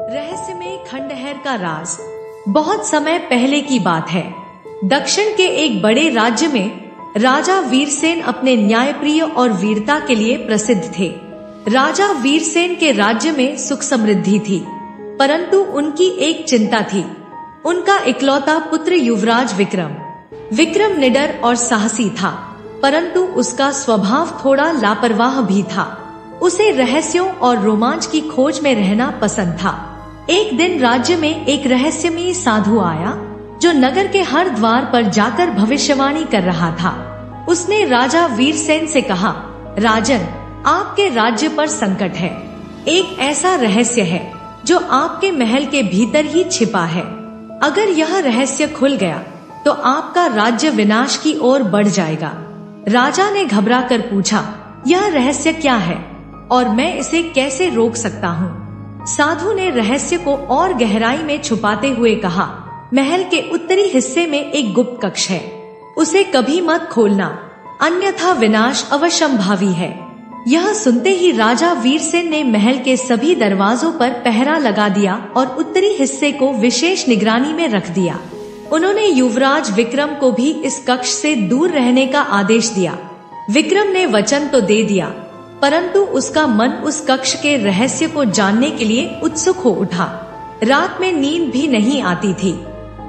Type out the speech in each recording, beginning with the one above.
रहस्य में खंडहर का राज। बहुत समय पहले की बात है। दक्षिण के एक बड़े राज्य में राजा वीरसेन अपने न्यायप्रिय और वीरता के लिए प्रसिद्ध थे। राजा वीरसेन के राज्य में सुख समृद्धि थी, परंतु उनकी एक चिंता थी। उनका इकलौता पुत्र युवराज विक्रम निडर और साहसी था, परंतु उसका स्वभाव थोड़ा लापरवाह भी था। उसे रहस्यों और रोमांच की खोज में रहना पसंद था। एक दिन राज्य में एक रहस्यमयी साधु आया, जो नगर के हर द्वार पर जाकर भविष्यवाणी कर रहा था। उसने राजा वीरसेन से कहा, राजन, आपके राज्य पर संकट है। एक ऐसा रहस्य है जो आपके महल के भीतर ही छिपा है। अगर यह रहस्य खुल गया तो आपका राज्य विनाश की ओर बढ़ जाएगा। राजा ने घबराकर पूछा, यह रहस्य क्या है और मैं इसे कैसे रोक सकता हूँ? साधु ने रहस्य को और गहराई में छुपाते हुए कहा, महल के उत्तरी हिस्से में एक गुप्त कक्ष है, उसे कभी मत खोलना, अन्यथा विनाश अवश्यंभावी है। यह सुनते ही राजा वीरसेन ने महल के सभी दरवाजों पर पहरा लगा दिया और उत्तरी हिस्से को विशेष निगरानी में रख दिया। उन्होंने युवराज विक्रम को भी इस कक्ष से दूर रहने का आदेश दिया। विक्रम ने वचन तो दे दिया, परंतु उसका मन उस कक्ष के रहस्य को जानने के लिए उत्सुक हो उठा। रात में नींद भी नहीं आती थी।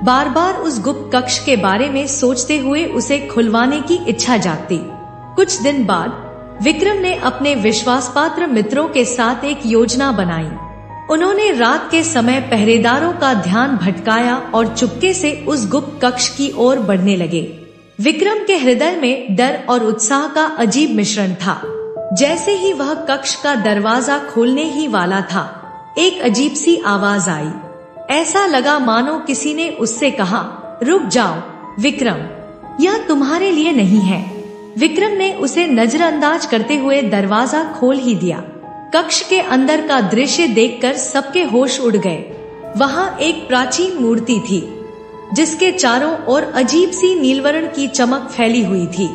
बार बार उस गुप्त कक्ष के बारे में सोचते हुए उसे खुलवाने की इच्छा जागती। कुछ दिन बाद विक्रम ने अपने विश्वासपात्र मित्रों के साथ एक योजना बनाई। उन्होंने रात के समय पहरेदारों का ध्यान भटकाया और चुपके से उस गुप्त कक्ष की ओर बढ़ने लगे। विक्रम के हृदय में डर और उत्साह का अजीब मिश्रण था। जैसे ही वह कक्ष का दरवाजा खोलने ही वाला था, एक अजीब सी आवाज आई। ऐसा लगा मानो किसी ने उससे कहा, रुक जाओ विक्रम, यह तुम्हारे लिए नहीं है। विक्रम ने उसे नजरअंदाज करते हुए दरवाजा खोल ही दिया। कक्ष के अंदर का दृश्य देखकर सबके होश उड़ गए। वहाँ एक प्राचीन मूर्ति थी, जिसके चारों ओर अजीब सी नीलवर्ण की चमक फैली हुई थी।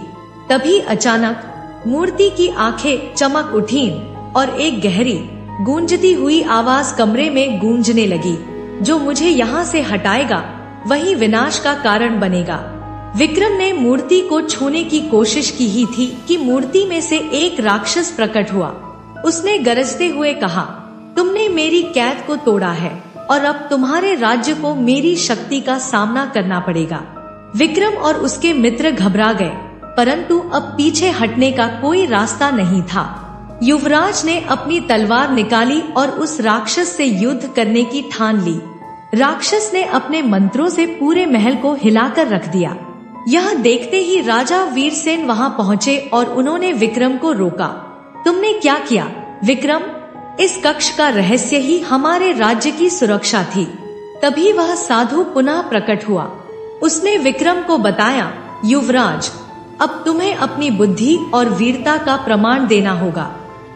तभी अचानक मूर्ति की आंखें चमक उठीं और एक गहरी गूंजती हुई आवाज कमरे में गूंजने लगी, जो मुझे यहाँ से हटाएगा वही विनाश का कारण बनेगा। विक्रम ने मूर्ति को छूने की कोशिश की ही थी कि मूर्ति में से एक राक्षस प्रकट हुआ। उसने गरजते हुए कहा, तुमने मेरी कैद को तोड़ा है और अब तुम्हारे राज्य को मेरी शक्ति का सामना करना पड़ेगा। विक्रम और उसके मित्र घबरा गए, परंतु अब पीछे हटने का कोई रास्ता नहीं था। युवराज ने अपनी तलवार निकाली और उस राक्षस से युद्ध करने की ठान ली। राक्षस ने अपने मंत्रों से पूरे महल को हिलाकर रख दिया। यह देखते ही राजा वीरसेन वहां पहुंचे और उन्होंने विक्रम को रोका। तुमने क्या किया विक्रम? इस कक्ष का रहस्य ही हमारे राज्य की सुरक्षा थी। तभी वह साधु पुनः प्रकट हुआ। उसने विक्रम को बताया, युवराज, अब तुम्हें अपनी बुद्धि और वीरता का प्रमाण देना होगा।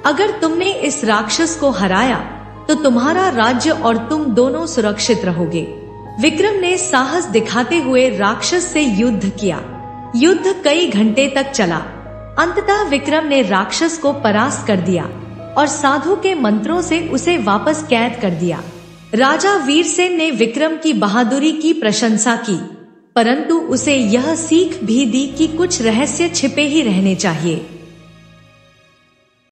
अगर तुमने इस राक्षस को हराया तो तुम्हारा राज्य और तुम दोनों सुरक्षित रहोगे। विक्रम ने साहस दिखाते हुए राक्षस से युद्ध किया। युद्ध कई घंटे तक चला। अंततः विक्रम ने राक्षस को परास्त कर दिया और साधु के मंत्रों से उसे वापस कैद कर दिया। राजा वीरसेन ने विक्रम की बहादुरी की प्रशंसा की, परंतु उसे यह सीख भी दी कि कुछ रहस्य छिपे ही रहने चाहिए।